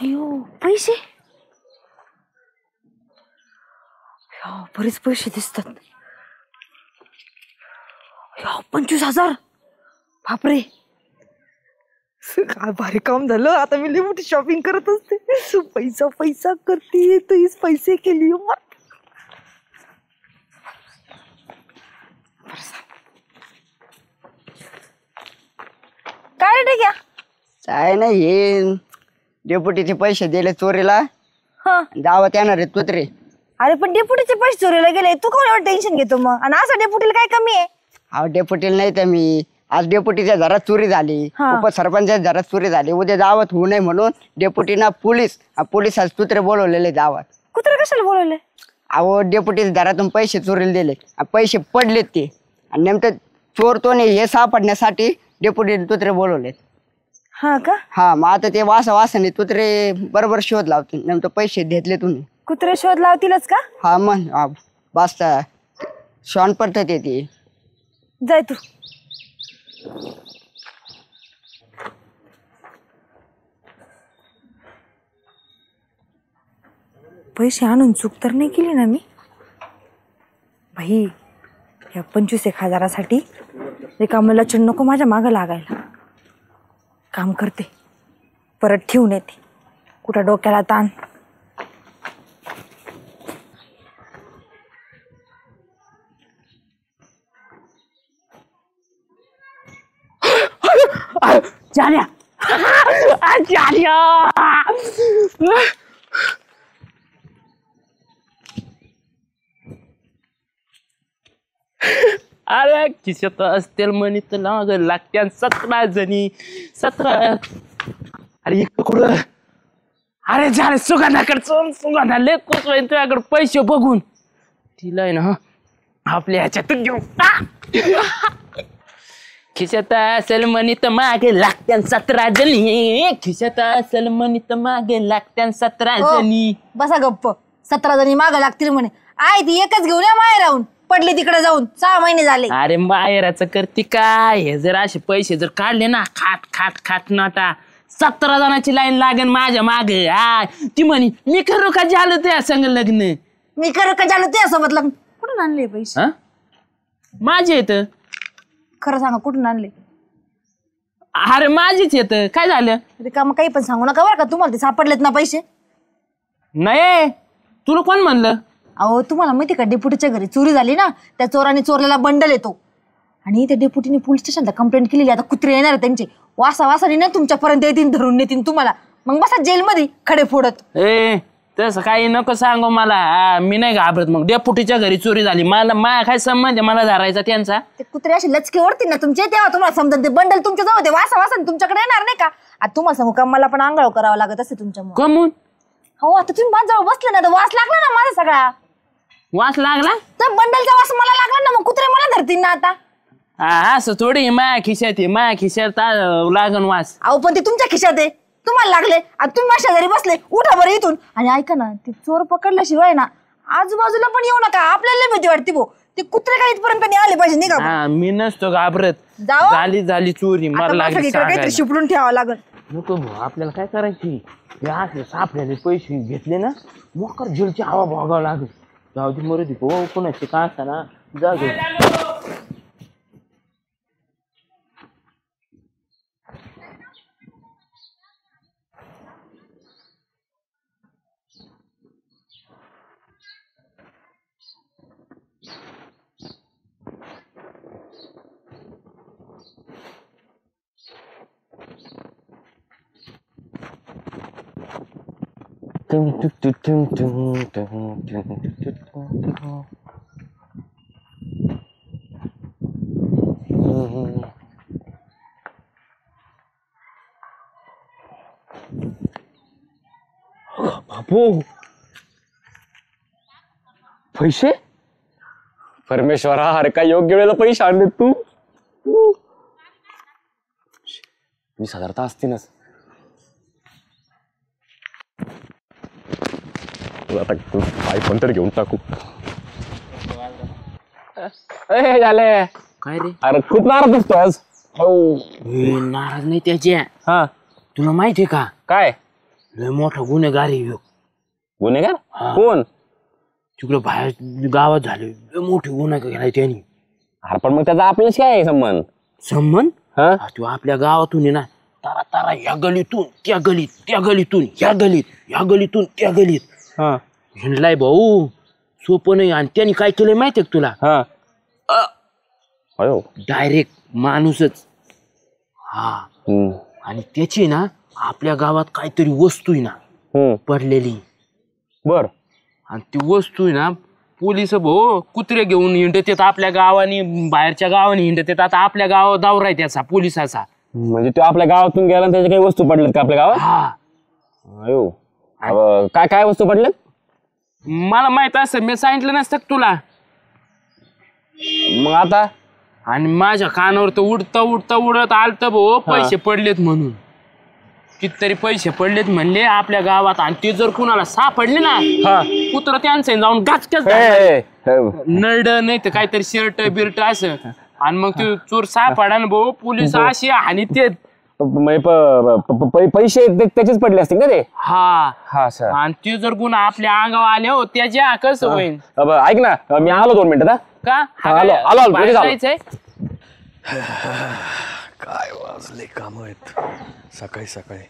अयो पैसे बरेच पैसे दिसतात. 25,000 बापरे काय भारी काम झालं. आता मी लई मोठी शॉपिंग करत असते. पैसा पैसा करते तो हीच पैसे केली. काय रे क्या काय नाही हे डेप्युटीचे पैसे दिले चोरीला. हा गावात येणार आहे तुत्रे. अरे पण डेप्युटीचे पैसे चोरीला गेले तू कोण एवढं टेन्शन घेतो मग. आणि असं डेप्युटीला काय कमी आहे. अहो डेप्युटीला नाही तर मी आज डेप्युटीच्या घरात चोरी झाली. उपसरपंचाच्या घरात चोरी झाली. उद्या गावात होऊ नये म्हणून डेप्युटीना पोलीस आज तुत्रे बोलवलेले गावात. कुत्रे कशाला बोलवले. अहो डेप्युटीच्या घरातून पैसे चोरीला दिले. पैसे पडलेत ते आणि नेमकं चोर तो नाही हे सापडण्यासाठी डेप्युटी तुत्रे बोलवलेत. हा का. हा मग आता ते वासाने तुत्रे बरोबर शोध लावतील. नेमकं पैसे घेतले तुम्ही. कुत्रे शोध लावतीलच का. हा मग वाचता शॉन पडतात ते. जाय तू. पैसे आणून चूक तर नाही केली ना मी. भाई या 25,000साठी रिकामला चण नको माझ्या मागं लागायला. काम करते परत ठेवून येते. कुठं डोक्याला ताण. जाल्या अरे खिशात असतील म्हणी तर लागत्या 17 जणी 17. अरे कुठं. अरे झाले सुगंधाकडे सुगंधा लय खुश होईन तुझ्याकडे पैसे बघून. तिला आहे ना आपल्या ह्याच्यातून घेऊ. खिशात असेल म्हणी तर मागे लागत्या 17 जणी. खिशात असेल म्हणी तर मागे लागत्या 17 जणी. बसा गप्प. 17 जणी मागं लागतील म्हणे. आय ती एकच घेऊन या माहेर राहून पडली तिकडे जाऊन 6 महिने झाले. अरे माहेराचं करते काय. हे जर असे पैसे जर काढले ना खाट खाट खाट नाटा 17 जणांची लाईन लागेल माझ्या मागे. ती म्हणी मी करू का झालं त्या संग लग्न. मी करू का झालं त्यासोबत लग्न. कुठून आणले पैसे. माझे येत. खरं सांगा कुठून आणले. अरे माझीच येत. काय झालं. काम काही पण सांगू नका बरं का. तुम्हाला ते सापडलेत ना पैसे. नाही तुला कोण म्हणलं. अहो तुम्हाला माहिती का डेप्युटीच्या घरी चोरी झाली ना. त्या चोराने चोरलेला बंडल येतो आणि त्या डेप्युटीने पोलीस स्टेशनला कंप्लेंट केलेली. आता कुत्रे येणार आहे त्यांचे. वासाने ना तुमच्यापर्यंत येतील धरून नेतील तुम्हाला. मग बसा जेलमध्ये खडे फोडत. तसं काही नको सांगू मला. मी नाही घाबरत. मग डेप्युटीच्या घरी चोरी झाली मला काय संबंध आहे मला धरायचा त्यांचा. ते कुत्रे असे लचके ओढतील ना तुमचे तेव्हा तुम्हाला समजा ते बंडल तुमच्या जवळ ते वासाने तुमच्याकडे येणार नाही का. आता तुम्हाला सांगू का मला पण आंघोळ करावं लागत असे तुमच्यामुळे. कमून. हो आता तुम्ही माझ्याजवळ बसले ना तर वास लागला ना माझा सगळा. वास लागला तर बंडलचा वास मला लागला ना. मग कुत्रे मला धरतील ना आता. असं थोडी माया खिशात लागन वास. अहो पण ते तुमच्या खिशात आहे. तुम्हाला लागले. आता तुम्ही माझ्या घरी बसले. उठा बरं इथून. आणि ऐका ना ते चोर पकडल्याशिवाय ना आजूबाजूला पण येऊ नका. आपल्याला भीती वाटते भो. ते कुत्रे काही इथपर्यंत नाही आले पाहिजे नाही का. मी नसतो घाबरत. झाली चोरी मला लागली काहीतरी शिपडून ठेवावं लागल. नको भाऊ आपल्याला काय करायची. सापड्याने पैसे घेतले ना मोकर झेलची हवा भोगावं लागेल. जाऊ दे मरू दे हो कोणाचे का असा ना. जाऊ दे. बापू पैसे. परमेश्वरा अरे काय योग्य वेळेला पैसे आणले तू. 20,000 तर असतीलच. आता आयफोन तर घेऊन टाकू. झाले काय रे. अरे खूप नाराज असतो आज. नाराज नाही त्याच्या. तुला माहितीये का काय लय मोठा गुन्हेगार आहे ह्यो. गुन्हेगार कोण? तिकडे बाहेर गावात झाले लय मोठे गुन्हा केलाय त्यांनी. अरे पण मग त्याचा आपल्याशी काय आहे संबंध? संबंध हा तो आपल्या गावातून आहे ना, तारा तारा या गलीतून त्या गलीत, त्या गलीतून या गलीत, या गलीतून त्या गलीत हा हिंडलाय भाऊ. सोपं नाही. आणि त्यांनी काय केलंय माहितीये का तुला? हा अयो डायरेक्ट माणूसच. हा आणि त्याची ना आपल्या गावात काहीतरी वस्तू आहे ना पडलेली. बर आणि ती वस्तू आहे ना पोलिस भाऊ कुत्रे घेऊन हिंडत येत आपल्या गावानी, बाहेरच्या गावानी हिंडत येत. आता आपल्या गावात दौरा आहे त्याचा पोलिसाचा. म्हणजे तो आपल्या गावातून गेला आणि त्याच्या काही वस्तू पडल्यात का आपल्या गावात? हा अयो काय काय वस्तू पडल्यात? मला माहित असं मी सांगितलं नसतं का तुला. मग आता आणि माझ्या कानावर तर उडता उडता उडत आलत भाऊ पैसे पडलेत म्हणून. कितीतरी पैसे पडलेत म्हणले आपल्या गावात. आणि ते जर कुणाला सापडले ना कुत्र त्यांचं जाऊन गाचक्याच नरड नाही तर काहीतरी शर्ट बिर्ट असं. आणि मग ते चोर सापडा ना भाऊ पोलीस अशी आणि ते पैसे त्याचेच पडले असतील का ते? हा हा सर. आणि ते जर गुन्हा आपल्या अंगावर आले हो त्याच्या कसं होईल? ऐक ना मी आलो 2 मिनिटात. का आलो, आलो, आलो, बाहेर जायचंय? काय वाजले काम आहेत सकाळी सकाळी.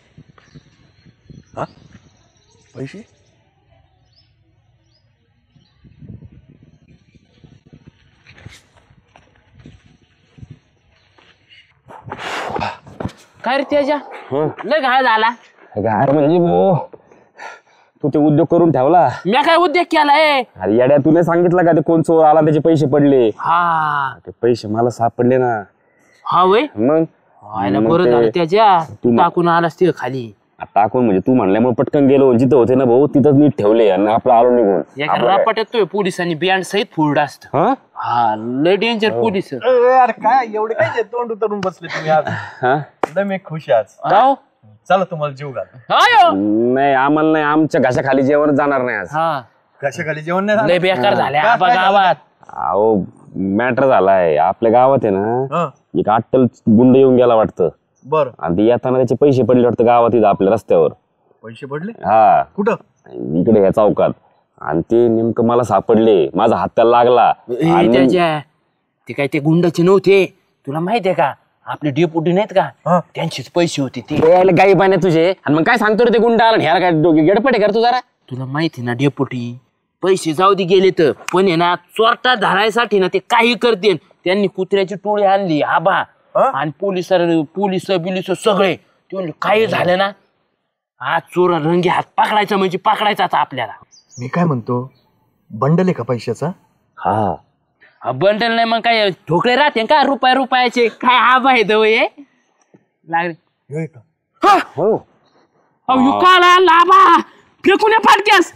हा पैसे काय रे त्याच्या लय घाळ झाला. गार म्हणजे भो तू ते उद्योग करून ठेवला. मी काय उद्योग केलाय? अरे येड्या तुला सांगितलं का ते कोण चोर आला त्याचे पैसे पडले? हा ते पैसे मला सापडले ना. हा वय मग बरं झालं त्याच्या टाकून आलास ते खाली. टाकून म्हणजे तू म्हणल्यामुळे पटकन गेलो. जिथं होते ना भाऊ तिथंच नीट ठेवले आणि आपलं आलो निघून. एका रापाट्यात तो पोलिसांनी बँड सहित फुल्ड असत. हा लय डेंजर पोलीस. अरे काय एवढे काय तोंड उतरून बसले तुम्ही आज? एकदम मी खुश आज. चला तुम्हाला जीव घाल. नाही आम्हाला नाही, आमच्या घशाखाली जेवण जाणार नाही आज. हा कशाखाली जेवण नाही लय बेकार झाल्या गावात. अहो मॅटर झालाय आपल्या गावात आहे ना. एक अट्टल गुंड येऊन गेला वाटतं. बर आणि ते येताना त्याचे पैसे पडले वाटतं गावात इथं आपल्या रस्त्यावर. पैसे पडले हा कुठं? इकडे ह्या चौकात. आणि ते नेमकं मला सापडले. माझा हात त्याला लागला. त्याच्या ते काय ते गुंडाचे नव्हते तुला माहितीये का? आपले डेपुटी नाहीत का त्यांचेच पैसे होते ते. गाई पाण्या तुझे. आणि मग काय सांगतो रे ते गुंड आला ह्याला काय गडपटे कर तू जरा. तुला माहिती ना डेपुटी पैसे जाऊ दे गेले तर पण आहे ना चोरटा धरायसाठी ना ते काही करते. त्यांनी कुत्र्याची टोळी आणली आबा आणि पोलिस बिलिस सगळे ते म्हणले काही झालं ना आज चोर रंगी हात पकडायचा म्हणजे पकडायचाच आपल्याला. मी काय म्हणतो बंडल आहे का पैशाचा? हा बंडल नाही मग काय ठोकळे राहते का रुपयाचे काय आबा आहे दव हे लागले. काल आबा फेकून फाटक्यास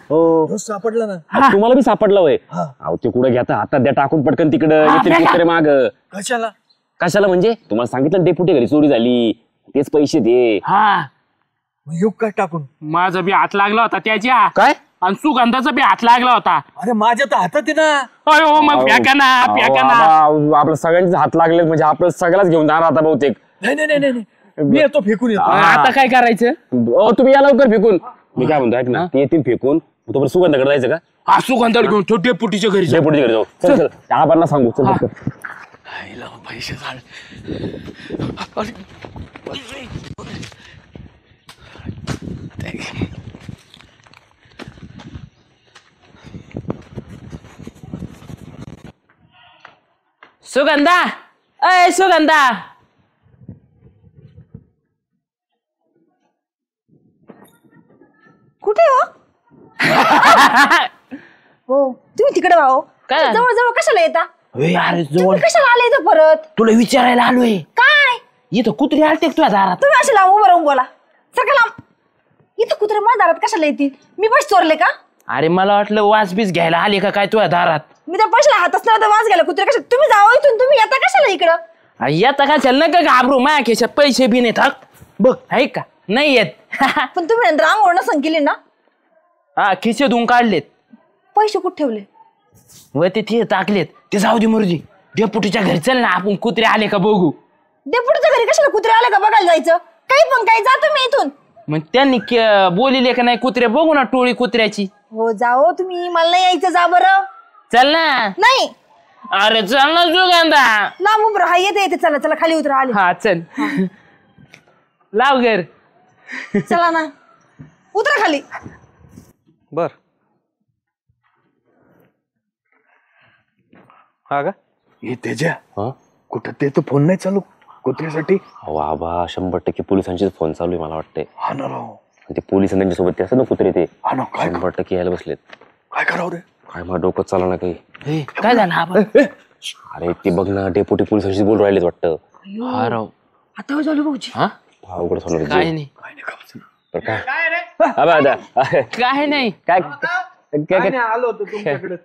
सापडला ना. तुम्हाला बी सापडला वय. अहो ते कुठं घेता हातात द्या टाकून पटकन तिकडे माग. कशाला कशाला म्हणजे तुम्हाला सांगितलं डेपुटी घरी चोरी झाली तेच पैसे दे. हा युग काय टाकून? माझा बी हात लागला होता त्याच्या. काय? आणि सुगंधाचा बी हात लागला होता. अरे माझ्या तर हातात आहे ना. अयो मग फेका ना. आपल्या सगळ्यांचे हात लागले म्हणजे आपलं सगळ्याच घेऊन जाणार आता बहुतेक. नाही मी येतो फेकून येतो. आता काय करायचं? तुम्ही या लवकर फेकून. मी काय म्हणतो ऐक ना ते येतील फेकून तोपर्यंत सुगंधाकडे जायचं का? हा सुगंधाला घेऊन तो डेपुटीच्या घरी जा. डेपुटीच्या घरी जाऊ. चल चल आबांना सांगू. चल लवकर. पैसे झाले. सुगंधा अय सुगंधा कुठे हो? हो तुम्ही तिकडे भाऊ काय जवळ जवळ कशाला येता? अरे जवळ तुम्ही कशाला आले इथं परत? तुला विचारायला आलोय. काय इथं कुत्री आलते तुझ्या दारात. तुम्ही असे लांब उभं राहून बोला सारखं लांब. इथं कुत्रे माझ्या दारात कशाला येतील? मी पैसे चोरले का? अरे मला वाटलं वास बीस घ्यायला आले का काय तुझ्या दारात. मी त्या पैशाला हातच नव्हता वाज गेला कुत्रे कशा. तुम्ही जावं इथून. तुम्ही येता कशाला इकडं? येता का चल नका घाबरू माझ्या खिशात पैसे बी नाही बघ आहे का नाही येत. पण तुम्ही नंतर अंघोळ नसन केली ना. हा खिसे धुवून काढलेत. पैसे कुठे ठेवले? व ते टाकलेत. ते जाऊ दे मुर्जी डेपुटीच्या घरी चल ना आपण कुत्रे आले का बघू. डेपुटीच्या घरी कशाला कुत्रे आले का बघायला जायचं? काही पण काही जा तुम्ही इथून. मग त्यांनी बोलिले का नाही कुत्रे बघू ना टोळी कुत्र्याची. हो जाओ तुम्ही, मला नाही यायचं, जा बरं. चल ना. नाही अरे चल ना सुगंधा. लांब उभं हा येते येते, चला चला खाली उतरा आले. हा चल लाव घर. चला ना उतरा खाली. बर हा का हे तेजा हा कुठं ते तर फोन नाही चालू कुत्र्यासाठी. अहो आबा 100% पोलिसांचे फोन चालू आहे मला वाटतंय. हा ना राव. ते पोलिस त्यांच्या सोबत ते असं ना कुत्रे ते हा ना. काय 100% यायला बसलेत. काय करावं रे. काय मला डोकं चालू ना काही. काय झालं आबा? अरे ते बघ ना डेप्युटी पोलिसांशी बोल राहिलेत वाटतं. हा राव. आता झालं भाऊजी. हा अवघड होणार काय नाही तर काय आबा आता काय नाही. काय आलो होतो तुमच्याकडे.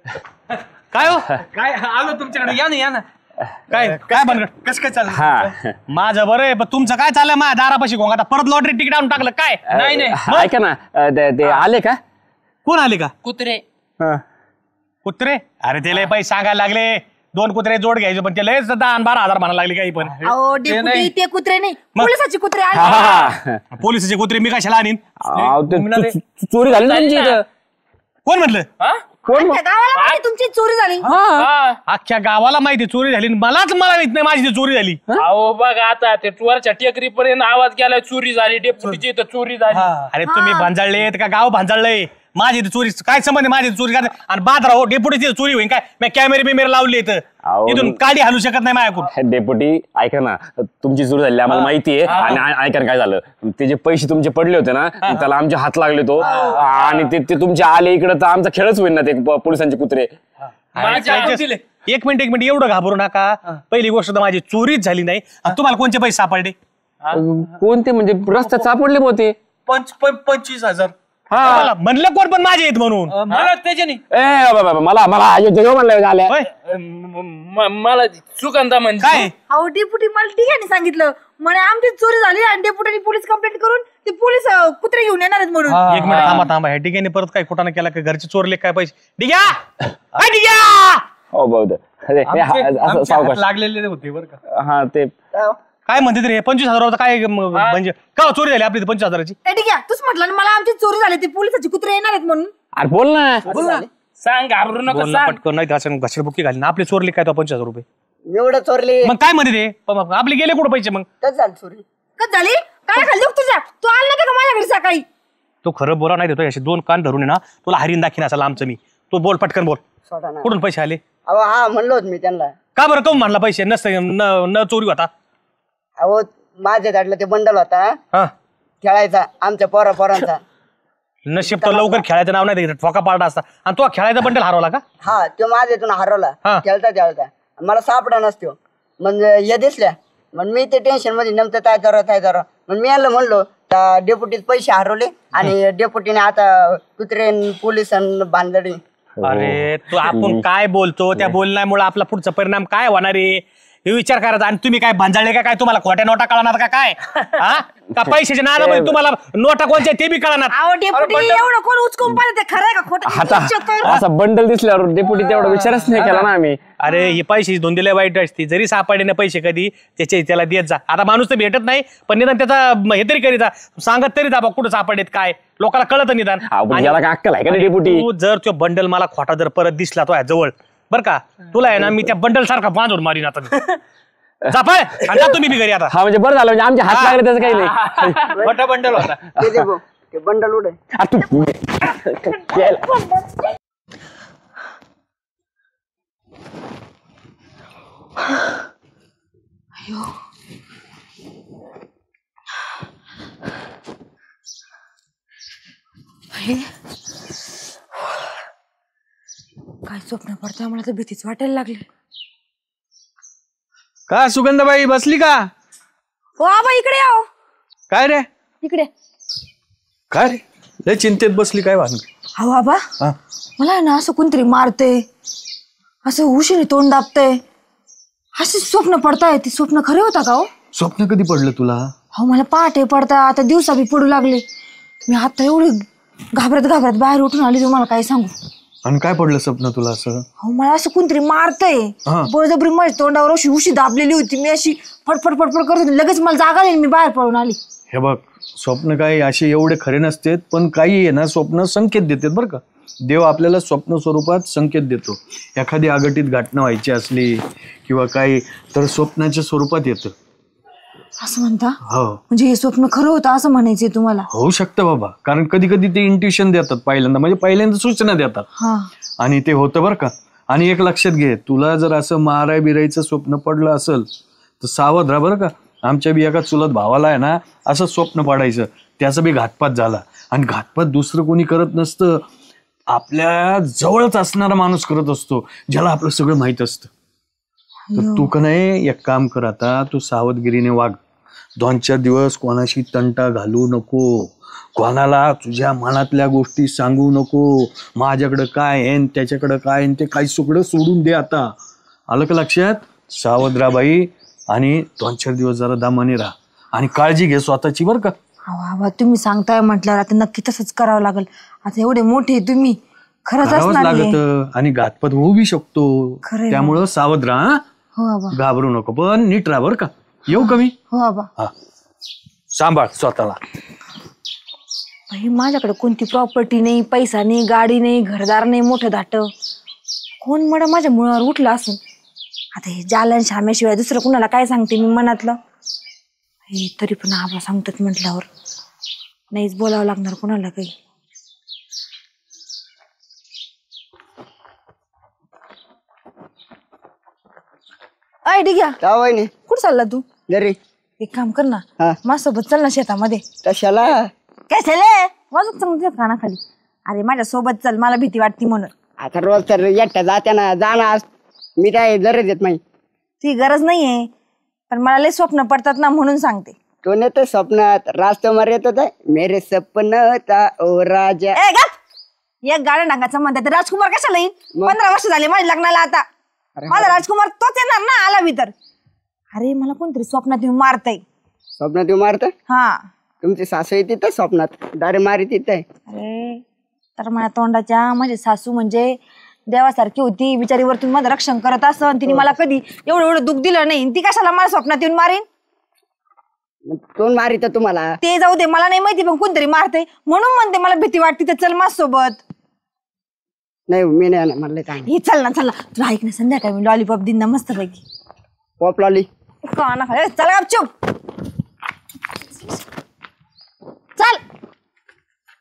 काय हो काय आलो तुमच्याकडे. या ना या ना. काय काय बनगड कसं काय चाललं. हा माझं बरं आहे पण तुमचं काय चाललंय माझ्या दारापाशी घोंगा. आता परत लॉटरी तिकीट आणून टाकलं काय. नाही नाही ऐका ना ते आले का. कोण आले का कुत्रे. कुत्रे. अरे ते लय पैसे सांगायला लागले. 2 कुत्रे जोड घ्यायचे पण ते लय 10-12 म्हणायला लागले काही पण. अहो डेपुटी ते कुत्रे नाही, पोलिसाचे कुत्रे आले. हा पोलिसाचे कुत्रे मी कशाला आणीन. चोरी झाली ना तुमची इथं. कोण म्हटलं. अख्ख्या गावाला माहिती तुमची चोरी झाली. अख्ख्या गावाला माहिती चोरी झाली. मला माहित नाही माझी ती चोरी झाली. अहो बघा आता ते वरच्या टेकरी पर्यंत आवाज गेलाय चोरी झाली डेपुटीची तर चोरी झाली. अरे तुम्ही भांजाळले का गाव भांजाळलंय. माझी ती चोरी काय संबंध आहे. माझी चोरी आणि बादरा हो डेपुटीची चोरी होईल काय. मी कॅमेरे बिमेरे लावले इथून काडी हलू शकत नाही माझ्याकडून. डेप्युटी ऐका ना तुमची चोरी झाली आम्हाला माहिती आहे. आणि ऐका ना काय झालं ते जे पैसे तुमचे पडले होते ना त्याला आमचे हात लागले तो आणि ते तुमचे आले इकडे तर आमचा खेळच होईल ना ते पोलिसांचे कुत्रे. एक मिनिट एवढं घाबरू नका. पहिली गोष्ट तर माझी चोरीच झाली नाही. आणि तुम्हाला कोणते पैसे सापडले. कोणते म्हणजे रस्त्यात सापडले होते. 25,000. हा म्हणलं कोण पण माझे आहेत म्हणून. मला त्याच्याने मला म्हणलं झालं मला सुगंधा म्हणजे काय अहो डेपुटी मला ठिकाणी सांगितलं म्हणे आमची चोरी झाली आणि डेपुटीने पोलीस कंप्लेंट करून ते पोलीस कुत्रे घेऊन येणार आहेत म्हणून. एक मिनिट थांबा. ह्या ठिकाणी परत काय कुठं केला का घरचे चोरले काय पैसे. डिग्या हो बहुत सावकाश लागलेले होते बरं का. हा ते काय म्हणते रे 25,000 काय म्हणजे का चोरी झाली आपली 25,000ची. ठीक आहे तूच म्हटलं ना मला आमची चोरी झाली ते पोलिसाचे कुत्रे येणार आहेत म्हणून. अरे बोल ना सांग घाबरू नका सांग. पटकन नाही घसरबुक्की घाली ना आपली चोरली काय तो 25,000 रुपये. एवढं चोरले मग काय म्हणते ते आपले गेले कुठं पैसे मग. तर झालं चोरी. कच झाली काय खाल्ली होती तुझ्या. तू आला नव्हता का माझ्या घरी सकाळी. तो खरं बोला नाही देतो असे 2 कान धरून ना तुला हरीन दाखीन असाल आमचं मी. तो बोल पटकन बोल. सोडा ना. कुठून पैसे आले. अहो हा म्हणलो होत मी त्यांना. का बरं कम म्हणला पैसे न चोरी होता. अहो माझ्या दाडला ते बंडल होता हा खेळायचा आमच्या पोरांचा. नशीब तर लवकर खेळायचं नाव नाही ठोका पाडा असता. आणि तो खेळायचा बंडल हरवला का. हा तो माझ्यातून हरवला हा. खेळता मला सापडा नसतो. मग हे दिसल्या मग मी ते टेन्शन मध्ये नंतर काय करा मग मी याला म्हणलो तर डेप्युटीत पैसे हरवले आणि डेप्युटीने आता कुत्रे पोलीस बांधले. अरे तू आपण काय बोलतो त्या बोलण्यामुळे आपला पुढचा परिणाम काय होणार आहे हे विचार करायचा. आणि तुम्ही काय भांजाळले का काय तुम्हाला खोट्या नोटा कळणार का काय. हा का पैशाच्या नादामध्ये तुम्हाला नोटा कोणच्या ते बी कळणार. अहो डेपुटी एवढं कोण उचकून पाहिजे ते खरं आहे का खोटं. असा बंडल दिसल्यावर डेप्युटी तेवढा विचारच नाही केला ना आम्ही. अरे ही पैशाची धोंदीला वाईट असते. जरी सापडले ना पैसे कधी त्याला देत जा. आता माणूस तर भेटत नाही पण निदान त्याचा हे तरी करीत जा सांगत तरी जा कुठं सापडलेत काय लोकांना कळत निदान. याला काय अक्कल आहे का डेप्युटी. तू जर तो बंडल मला खोटा जर परत दिसला तो जवळ बर का तुला आहे ना मी त्या बंडल सारखा बांधून मारीन आता. जापाय आणि जा तुम्ही बी घरी आता. हा म्हणजे बरं झालं म्हणजे आमचे हात लागले त्याचं काही नाही. खोटा बंडल होता. ते बंडल उडे. काय स्वप्न पडतंय मला तर भीतीच वाटायला लागली. का सुगंधाबाई बसली का. हो आबा इकडे याव. काय रे इकडे काय रे लय चिंतेत बसली काय वाहन. हो आबा मला आहे ना असं कोणतरी मारते असं उशिरी तोंड दाबतंय असे स्वप्न पडताय. ते स्वप्न खरे होता का हो. स्वप्न कधी पडलं तुला. हो मला पहाटे पडता आता दिवसा बी पडू लागले. मी आता एवढी घाबरत बाहेर उठून आली तुम्हाला काय सांगू. आणि काय पडलं स्वप्न तुला असं. हो मला असं कोणतरी मारतय बळजबरी माझ्या तोंडावर अशी उशी दाबलेली होती. मी अशी फटफट करत होती लगेच मला जागा नाही मी बाहेर पळून आली. हे बघ, स्वप्न काही असे एवढे खरे नसतात, पण काही आहे ना स्वप्न संकेत देतात बरं का. देव आपल्याला स्वप्न स्वरूपात संकेत देतो. एखादी अघटित घटना व्हायची असली किंवा काही, तर स्वप्नाच्या स्वरूपात येतं. असं म्हणता? हो, म्हणजे हे स्वप्न खरं होतं असं म्हणायचंय तुम्हाला? होऊ शकतं बाबा, कारण कधी कधी ते इंट्युशन देतात पहिल्यांदा, म्हणजे पहिल्यांदा सूचना देतात हा. आणि ते होतं बरं का. आणि एक लक्षात घे, तुला जर असं माराय बिरायचं स्वप्न पडलं असेल तर सावध राहा बरं का. आमच्या बी एका चुलत भावाला आहे ना असं स्वप्न पडायचं, त्याचा बी घातपात झाला. आणि घातपात दुसरं कोणी करत नसतं, आपल्या जवळच असणारा माणूस करत असतो, ज्याला आपलं सगळं माहित असतं. तर तू का नाही एक काम कर, आता तू सावधगिरीने वाग. 2-4 दिवस कोणाशी तंटा घालू नको, कोणाला तुझ्या मनातल्या गोष्टी सांगू नको. माझ्याकडं काय आहे त्याच्याकडं काय आहे ते काही सगळं सोडून दे आता. आलं का लक्षात? सावध राहा बाई. आणि 2-4 दिवस जरा दामाने राहा आणि काळजी घे स्वतःची बरं का. बाबा तुम्ही सांगताय म्हटल्यावर आता नक्की तसंच करावं लागेल. आता एवढे मोठे तुम्ही, खरंच करावंच असणार आहे. लागत आणि घातपात होऊ बी शकतो, खरंय त्यामुळं सावध राहा. हो बाबा. घाबरू नको, पण नीट राहा बरं का. येऊ का मी? हो बाबा. हा, सांभाळ स्वतःला. बाई, माझ्याकडे कोणती प्रॉपर्टी नाही, पैसा नाही, गाडी नाही, घरदार नाही, मोठं दाट. कोण मड माझ्या मुळावर उठलं असून. आता हे जालन श्याम्याशिवाय दुसरं कुणाला काय सांगते मी मनातलं. हे तरी पण आबा सांगतात म्हटल्यावर नाहीच बोलावं लागणार कुणाला काही. अय ठीक आहे, का वहिनी कुठं चालला तू? घरी. एक काम कर ना, हा. माझ्यासोबत चल ना शेतामध्ये. कशाला? काय झालं? वाजत सांगते कानाखाली. अरे माझ्या सोबत चल, मला भीती वाटते म्हणून. आता रोज तर एकट्या जात्याना जाणार, मी काय गरज येत नाही. ती गरज नाहीये, पण मला लय स्वप्न पडतात ना म्हणून सांगते. तो नेतो स्वप्नात, राजकुमार येतो तर मेरे सपनात ओ राजा. ए गप! एक गाणं डांगाचं म्हणतात, राजकुमार कशाला येईल? 15 वर्ष झाले माझ्या लग्नाला. आता माझा राजकुमार तोच येणार ना, आला मी तर. अरे मला कोणतरी स्वप्नात येऊन मारतय. स्वप्नात येऊ मारत? हा. तुमची सासू येते तर स्वप्नात दारे मारी तिथे. अरे तर माझ्या तोंडाच्या, माझी सासू म्हणजे देवासारखी होती, बिचारी वरतून माझं रक्षण करत असं. तिने मला कधी एवढं एवढं दुःख दिलं नाही. ती कशाला मला स्वप्नात येऊन मारेन? कोण मारित तुम्हाला? ते जाऊ दे, मला नाही माहिती, पण कोणतरी मारते म्हणून म्हणते मला भीती वाटते. तर चल माझ सोबत. नाही मी नाही म्हणले काय. हे चल ना, चल ना. तुला ऐक ना, संध्याकाळी मी लॉलीपॉप दिन ना मस्त पैकी. पॉप लॉली काना खाली. चल गपचूप चल.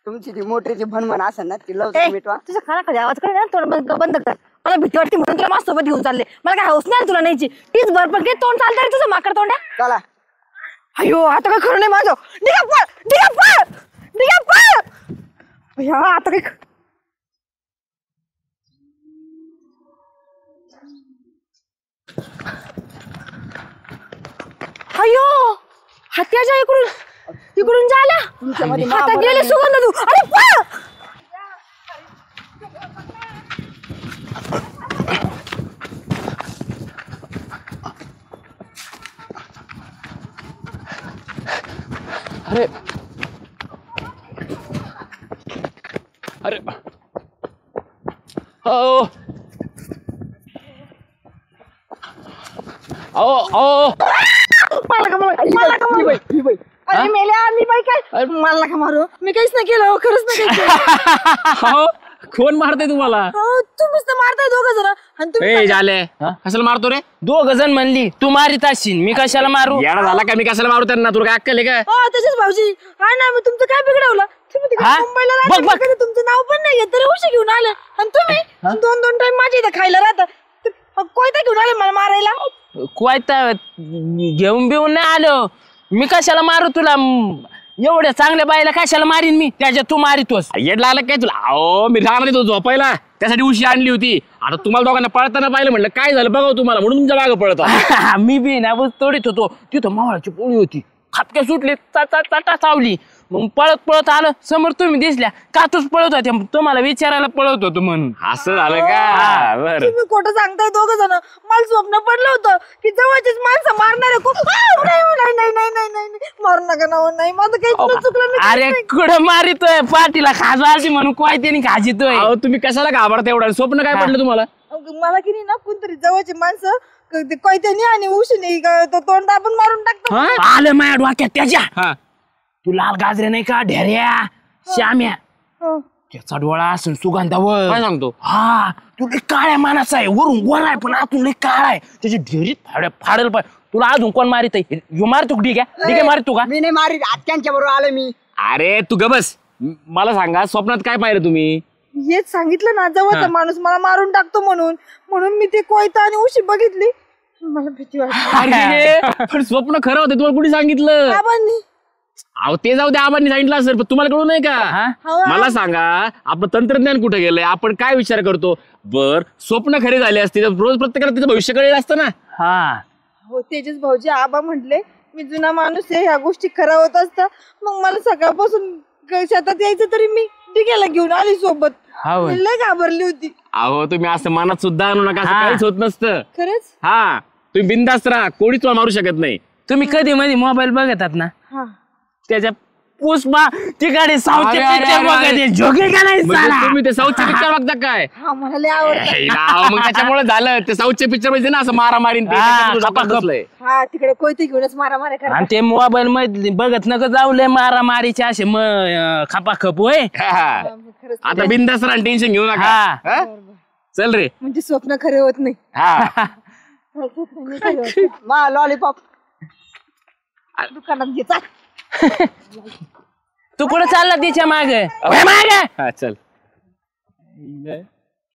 तुमची ती मोटरीची भनभन असेल ना, ती लवकर ए, मिटवा. तुझ्या कानाखाली आवाज कर ना, तोंड बंद कर. मला भीती वाटते म्हणून तुला माझ्यासोबत घेऊन चालले. मला काय हौस नाही तुला न्यायची. तीच बरं घे, तोंड चालतं रे तुझं माकड तोंड्या. चला. अयो आता काय खरं नाही माझं. निघा पळ, निघा पळ, निघा पळ. अय्या, आता काय अयो, हत्याच्या इकडून झाला. आता गेले सुगंध तू. अरे पळ. अरे अरे ओ अरे मेल्या मी बाई काय मला का मारू? मी काहीच नाही केलं, खरंच नाही केलं. कोण मारते तुम्हाला? तुम्हीच तर मारताय दोघं जण. आणि तुम्ही झाले कशाला मारतो रे? 2 जण म्हणली तू मारित असशील, मी कशाला मारू? येडा झाला का? मी कशाला मारू त्यांना? तुला काय अक्कल आहे का? त्याच्याच भाऊजी. हा ना, मी तुमचं काय बिघडवलं? तुम्ही तिकडे हा? मुंबईला बघ, राहता, बघ. कधी तुमचं नाव पण नाही घेत, तरी उशी घेऊन आले. आणि तुम्ही 2-2 टाइम माझ्या इथं खायला राहता. कोयता घेऊन आले मला मारायला. कोयता घेऊन बिऊन नाही आलो. मी कशाला मारू तुला? एवढ्या चांगल्या बाईला कशाला मारीन मी? त्याच्यात तू मारितोस. येड लागलं काय तुला? अहो मी राहणार तो झोपायला, त्यासाठी उशी आणली होती. आता तुम्हाला दोघांना पळताना पाहिलं, म्हणलं काय झालं बघा तुम्हाला, म्हणून तुमच्या मागं पळतो. मी बी ना तोडीत होतो, तिथं मावळाची पोळी होती, खापक्या सुटले, चाटा चावली. मग पळत पळत आलं समोर, तुम्ही दिसल्या का तूच पळत होत्या, तुम्हाला विचारायला पळत होतो म्हणून. असं झालं का? बरं. तुम्ही खोटं सांगताय दोघं जण. मला स्वप्न पडलं होतं की जवळचीच माणसं मारणारे खूप. नाही मारू नका ना. नाही माझं काही चुकलं नाही. अरे कुठं मारितोय? पाठीला खाजा आली म्हणून कोयत्याने खाजितोय. अहो तुम्ही कशाला घाबरता एवढा? स्वप्न काय पडलं तुम्हाला? मला की नाही ना, कोणतरी जवळची माणसं कोयत्याने आणि उशीने तो तोंड आपण मारून टाकतो. आलं माझ्या डोक्यात त्याच्या. तू लाल गाजरे नाही का ढेऱ्या श्याम्या हं. त्याचा डोळा असून सुगंधावर काय सांगतो हा तू लई काळ्या मानाचा आहे वरून गोरा आहे पण आतून लई काळा आहे त्याची ढेरीत फाडेल पाय तुला अजून कोण मारित आहे मारतो ठीक आहे मारतो का मी नाही मारी आत्यांच्या बरोबर आलो मी. अरे तू ग बस मला सांगा स्वप्नात काय पाहिलं तुम्ही हेच सांगितलं ना जवळचा माणूस मला मारून टाकतो म्हणून मी ते कोयता आणि उशी बघितली मला भीती वाटली. अरे पण स्वप्न खरं होतं तुम्हाला कुणी सांगितलं बाबांनी अहो ते जाऊ दे आबांनी सांगितलं असेल पण तुम्हाला कळू नाही का मला सांगा आपलं तंत्रज्ञान कुठे गेलंय आपण काय विचार करतो बर स्वप्न खरे झाले असते तर रोज प्रत्येकाला तिचं भविष्य कळेल असतं ना हा हो तेजस भाऊजी आबा म्हटले मी जुना माणूस आहे ह्या गोष्टी खऱ्या होत असता मग मला सकाळपासून शेतात यायचं तरी मी डिग्याला घेऊन आली सोबत मी लय घाबरली होती. अहो तुम्ही असं मनात सुद्धा आणू नका असं काहीच होत नसतं खरंच हा तुम्ही बिंदास्त राहा कोणीच तुम्हाला मारू शकत नाही तुम्ही कधी मध्ये मोबाईल बघतात ना हा त्याच्या पुष्पा ती गाडी साऊथचे अरे, picture अरे, बघते. अरे. झोके का नाही म्हणजे साला? तुम्ही ते साऊथचे पिक्चर बघता काय हा मला लय आवडतं. हे राव, मग त्याच्यामुळे झालं ते साऊथचे पिक्चर म्हणजे ना असं मारामारी हा तिकडे कोयते घेऊनच मारा करा. आणि ते मोबाईल मध्ये बघत नका जाऊ लय मारामारीचे असे खपाखप होय खरंच आता बिंदास्त राहा टेन्शन घेऊ नका हा. हा? चल रे म्हणजे स्वप्न खरे होत नाही. हा स्वप्न नाही खरे होत. मा लॉलीपॉप दुकानात घे चाल. तू कुठं चालला तिच्या माग हा, चल